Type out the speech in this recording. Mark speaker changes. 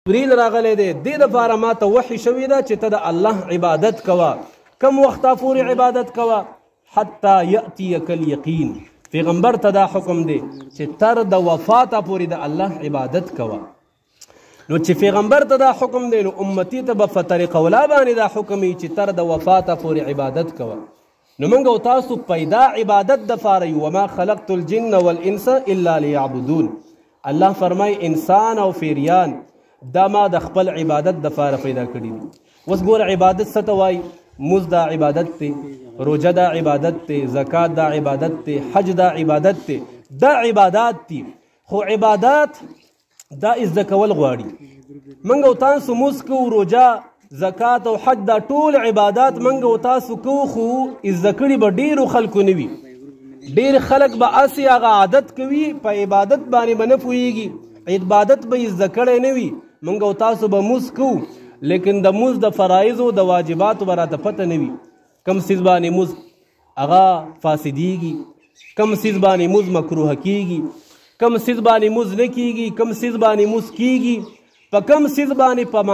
Speaker 1: جبريل راغلی دی دې دپاره ما ته وحي شوې ده چې ته د الله عبادت کوه. کم وخته پورې عبادت کوه؟ حتی یأتیک الیقین. پیغمبر ته دا حکم دی چې تر د وفاته پورې د الله عبادت کوه. نو چې پیغمبر ته دا حکم دی نو امتی ته به په طریقه ولا باندې دا حکم وي چې تر د وفاته پورې عبادت کوه. نو موږ او تاسو پیدا عبادت دپاره یو. وما خلقت الجن والانس الا لیعبدون. الله فرمای انسان او پیریان دا ما د خپل عبادت دپاره پیدا کړي دي. اوس ګوره عبادت څه ته وایي؟ مز دا عبادت دی، روجه دا عبادت دی، زکات دا عبادت دی، حج دا عبادت دی. دا عبادات دي، خو عبادات دا زده کول غواړي. موږ او تاسو مز کوو، روجه، زکات او حج دا ټول عبادات موږ او تاسو کوو، خو زده کړي به ډېرو خلکو نه وي. ډېر خلک به هسې هغه عادت کوي، په عبادت باندې به نه پوهېږي، عبادت به یې زده کړی نه وي. موږ او تاسو به مز کوو، لیکن د مز د فرایضو د واجباتو به راته پته نه وي. کم څیز باندې مز هغه فاسدېږي، کم څیز باندې مز مکروه کېږي، کم څیز باندې مز نه کېږي، کم څیز باندې مز کېږي، په کم څیز باندې په